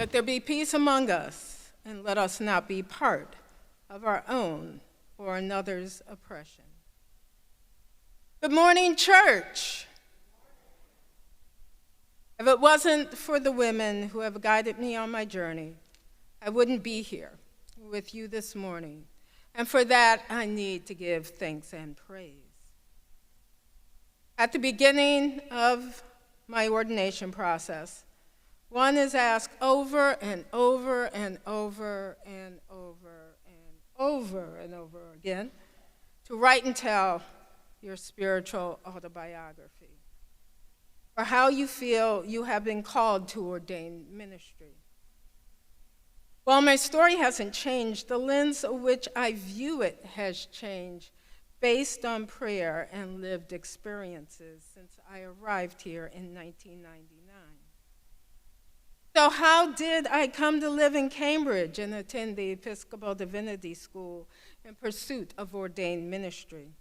Let there be peace among us, and let us not be part of our own or another's oppression. Good morning, church. If it wasn't for the women who have guided me on my journey, I wouldn't be here with you this morning. And for that, I need to give thanks and praise. At the beginning of my ordination process, one is asked over and over and over and over and over and over again to write and tell your spiritual autobiography, or how you feel you have been called to ordained ministry. While my story hasn't changed, the lens of which I view it has changed based on prayer and lived experiences since I arrived here in 1999. So how did I come to live in Cambridge and attend the Episcopal Divinity School in pursuit of ordained ministry?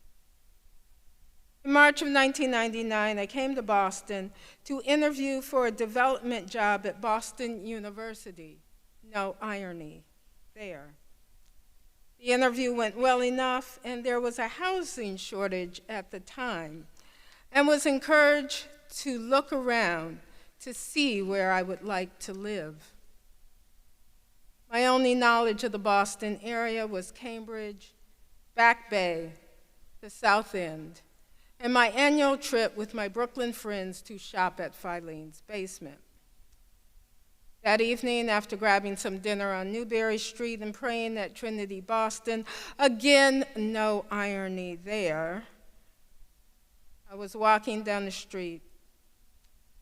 In March of 1999, I came to Boston to interview for a development job at Boston University. No irony there. The interview went well enough, and there was a housing shortage at the time, and was encouraged to look around to see where I would like to live. My only knowledge of the Boston area was Cambridge, Back Bay, the South End, and my annual trip with my Brooklyn friends to shop at Filene's Basement. That evening, after grabbing some dinner on Newberry Street and praying at Trinity, Boston, again, no irony there, I was walking down the street,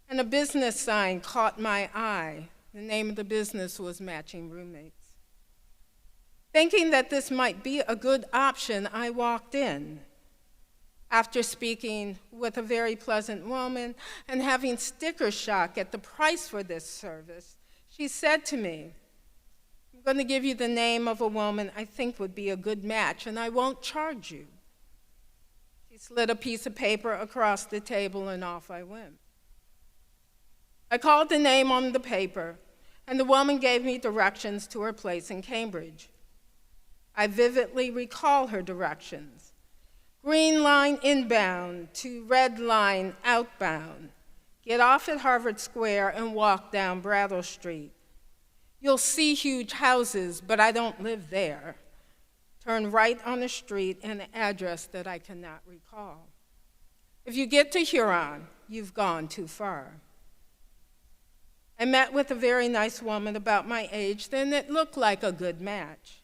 and a business sign caught my eye. The name of the business was Matching Roommates. Thinking that this might be a good option, I walked in. After speaking with a very pleasant woman and having sticker shock at the price for this service, she said to me, "I'm going to give you the name of a woman I think would be a good match, and I won't charge you." She slid a piece of paper across the table, and off I went. I called the name on the paper, and the woman gave me directions to her place in Cambridge. I vividly recall her directions. Green line inbound to red line outbound. Get off at Harvard Square and walk down Brattle Street. You'll see huge houses, but I don't live there. Turn right on the street and an address that I cannot recall. If you get to Huron, you've gone too far. I met with a very nice woman about my age, then it looked like a good match.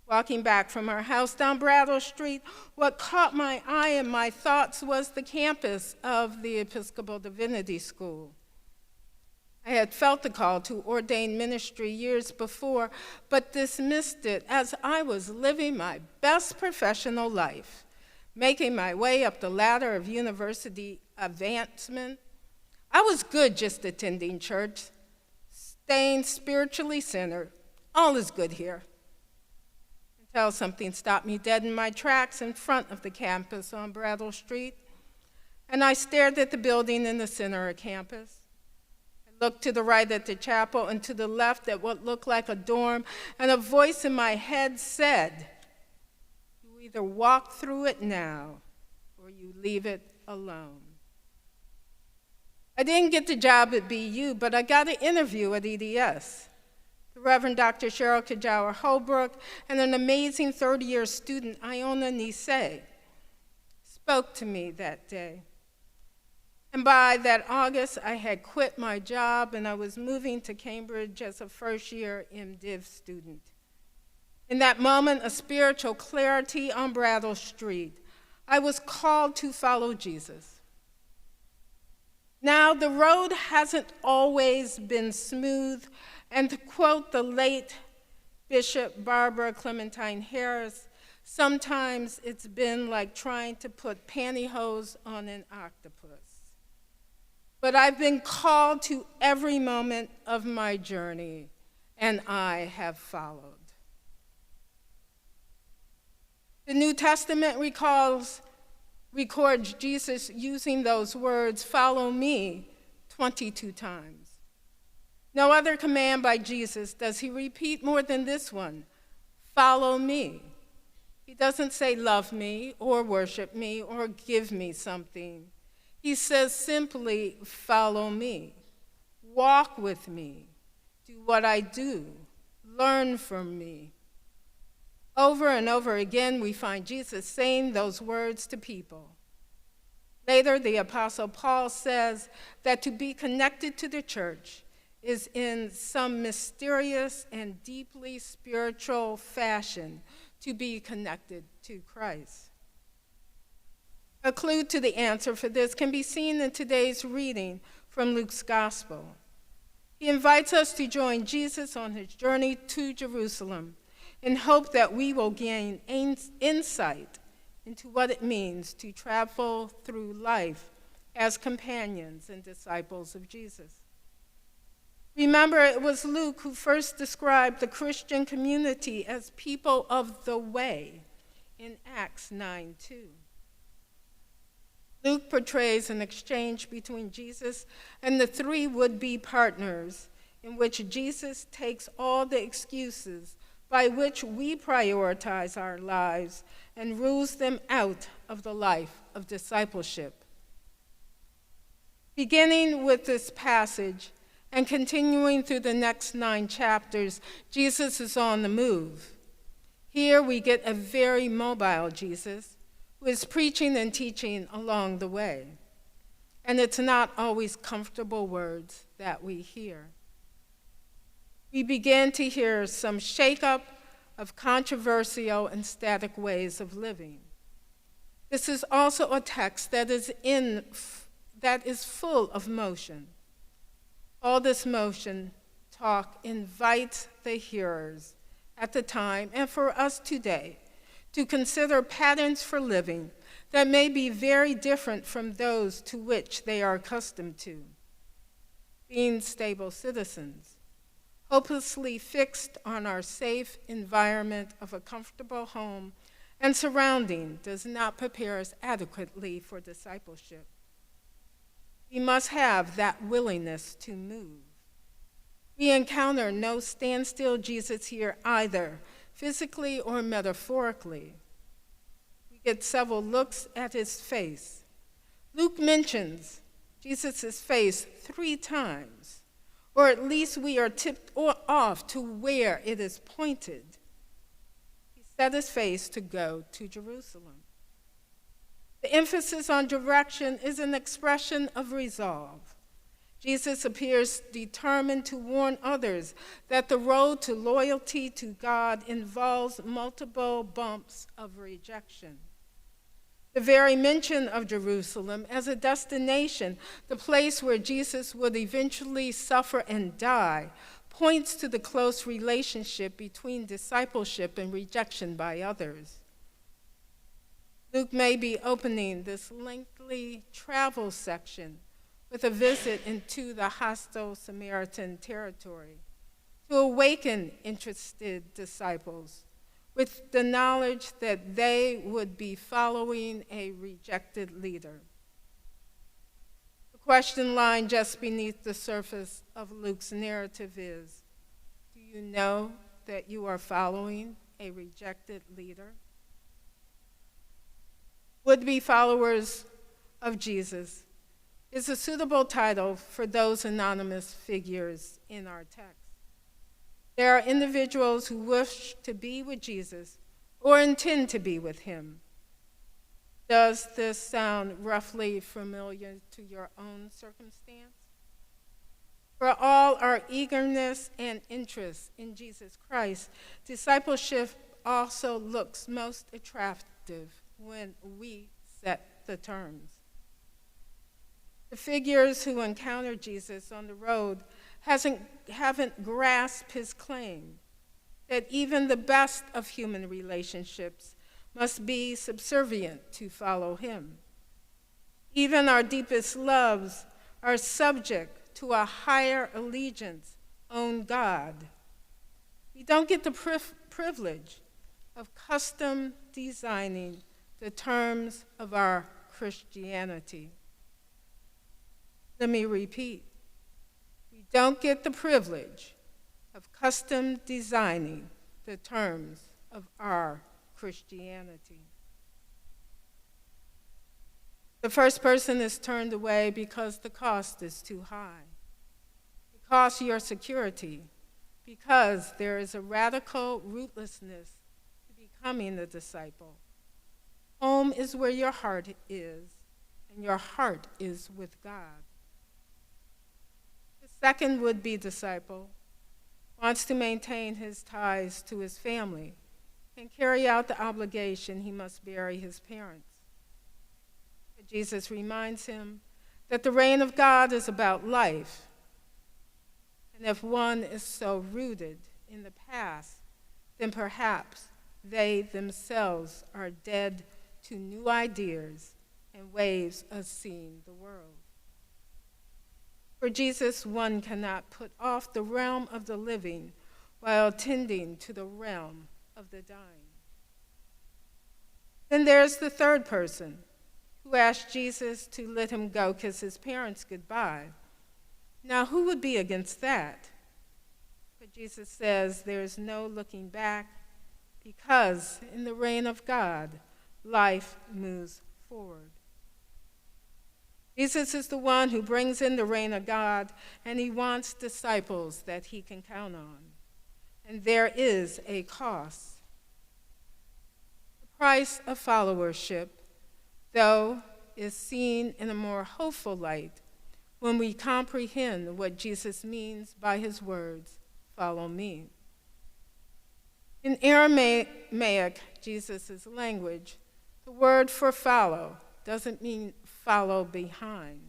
Walking back from our house down Brattle Street, what caught my eye and my thoughts was the campus of the Episcopal Divinity School. I had felt the call to ordained ministry years before, but dismissed it as I was living my best professional life, making my way up the ladder of university advancement. I was good just attending church, staying spiritually centered. All is good here. Until something stopped me dead in my tracks in front of the campus on Brattle Street, and I stared at the building in the center of campus. I looked to the right at the chapel and to the left at what looked like a dorm, and a voice in my head said, "You either walk through it now, or you leave it alone." I didn't get the job at BU, but I got an interview at EDS. The Reverend Dr. Cheryl Kajawa Holbrook and an amazing 30-year student, Iona Nisei, spoke to me that day. And by that August, I had quit my job and I was moving to Cambridge as a first-year MDiv student. In that moment of spiritual clarity on Brattle Street, I was called to follow Jesus. Now, the road hasn't always been smooth, and to quote the late Bishop Barbara Clementine Harris, sometimes it's been like trying to put pantyhose on an octopus. But I've been called to every moment of my journey, and I have followed. The New Testament records Jesus using those words, "Follow me," 22 times. No other command by Jesus does he repeat more than this one: follow me. He doesn't say love me or worship me or give me something. He says simply, follow me, walk with me, do what I do, learn from me. Over and over again, we find Jesus saying those words to people. Later, the Apostle Paul says that to be connected to the church is in some mysterious and deeply spiritual fashion to be connected to Christ. A clue to the answer for this can be seen in today's reading from Luke's Gospel. He invites us to join Jesus on his journey to Jerusalem in hope that we will gain insight into what it means to travel through life as companions and disciples of Jesus. Remember, it was Luke who first described the Christian community as people of the way in Acts 9:2. Luke portrays an exchange between Jesus and the three would-be partners in which Jesus takes all the excuses by which we prioritize our lives and rules them out of the life of discipleship. Beginning with this passage and continuing through the next 9 chapters, Jesus is on the move. Here we get a very mobile Jesus who is preaching and teaching along the way. And it's not always comfortable words that we hear. We begin to hear some shakeup of controversial and static ways of living. This is also a text that is full of motion. All this motion talk invites the hearers at the time and for us today to consider patterns for living that may be very different from those to which they are accustomed to. Being stable citizens, hopelessly fixed on our safe environment of a comfortable home and surrounding does not prepare us adequately for discipleship. We must have that willingness to move. We encounter no standstill Jesus here either, physically or metaphorically. We get several looks at his face. Luke mentions Jesus' face 3 times, or at least we are tipped off to where it is pointed. He set his face to go to Jerusalem. The emphasis on direction is an expression of resolve. Jesus appears determined to warn others that the road to loyalty to God involves multiple bumps of rejection. The very mention of Jerusalem as a destination, the place where Jesus would eventually suffer and die, points to the close relationship between discipleship and rejection by others. Luke may be opening this lengthy travel section with a visit into the hostile Samaritan territory to awaken interested disciples with the knowledge that they would be following a rejected leader. The question lying just beneath the surface of Luke's narrative is, do you know that you are following a rejected leader? Would-be followers of Jesus is a suitable title for those anonymous figures in our text. There are individuals who wish to be with Jesus or intend to be with him. Does this sound roughly familiar to your own circumstance? For all our eagerness and interest in Jesus Christ, discipleship also looks most attractive when we set the terms. The figures who encounter Jesus on the road haven't grasped his claim that even the best of human relationships must be subservient to follow him. Even our deepest loves are subject to a higher allegiance on God. We don't get the privilege of custom designing the terms of our Christianity. Let me repeat. We don't get the privilege of custom designing the terms of our Christianity. The first person is turned away because the cost is too high. It costs your security because there is a radical rootlessness to becoming a disciple. Home is where your heart is, and your heart is with God. The second would-be disciple wants to maintain his ties to his family and carry out the obligation he must bury his parents. But Jesus reminds him that the reign of God is about life. And if one is so rooted in the past, then perhaps they themselves are dead to new ideas and ways of seeing the world. For Jesus, one cannot put off the realm of the living while attending to the realm of the dying. Then there's the third person who asked Jesus to let him go kiss his parents goodbye. Now, who would be against that? But Jesus says there is no looking back because in the reign of God, life moves forward. Jesus is the one who brings in the reign of God, and he wants disciples that he can count on. And there is a cost. The price of followership, though, is seen in a more hopeful light when we comprehend what Jesus means by his words, "Follow me." In Aramaic, Jesus' language, the word for follow doesn't mean follow behind.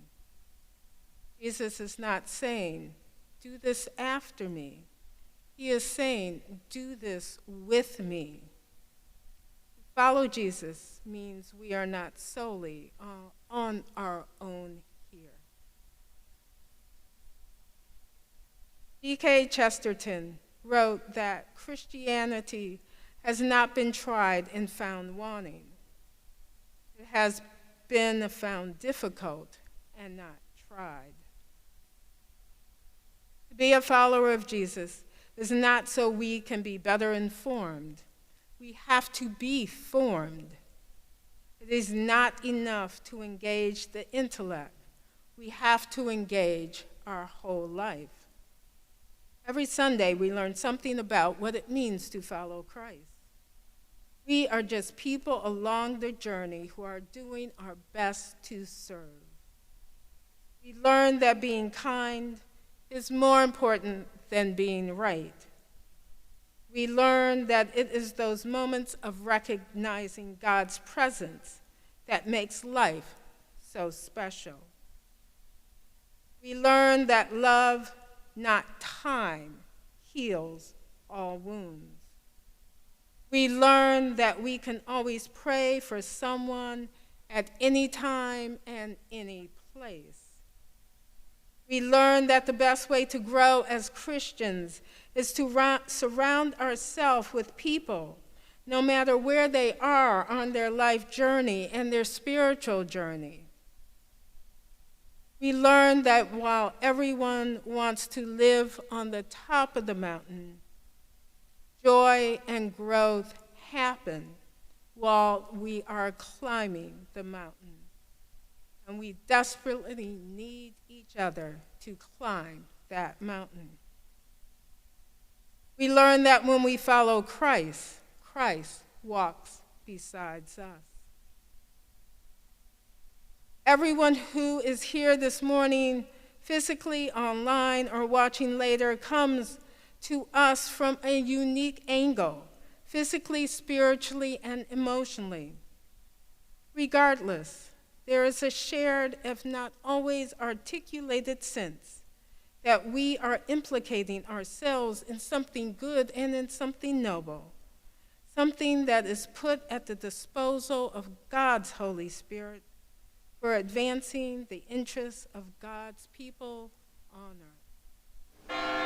Jesus is not saying, do this after me. He is saying, do this with me. Follow Jesus means we are not solely on our own here. G.K. Chesterton wrote that Christianity has not been tried and found wanting. It has been found difficult and not tried. To be a follower of Jesus is not so we can be better informed. We have to be formed. It is not enough to engage the intellect. We have to engage our whole life. Every Sunday, we learn something about what it means to follow Christ. We are just people along the journey who are doing our best to serve. We learn that being kind is more important than being right. We learn that it is those moments of recognizing God's presence that makes life so special. We learn that love, not time, heals all wounds. We learn that we can always pray for someone at any time and any place. We learn that the best way to grow as Christians is to surround ourselves with people, no matter where they are on their life journey and their spiritual journey. We learn that while everyone wants to live on the top of the mountain, joy and growth happen while we are climbing the mountain. And we desperately need each other to climb that mountain. We learn that when we follow Christ, Christ walks beside us. Everyone who is here this morning, physically, online, or watching later, comes to us from a unique angle, physically, spiritually, and emotionally. Regardless, there is a shared, if not always articulated sense that we are implicating ourselves in something good and in something noble, something that is put at the disposal of God's Holy Spirit for advancing the interests of God's people on earth.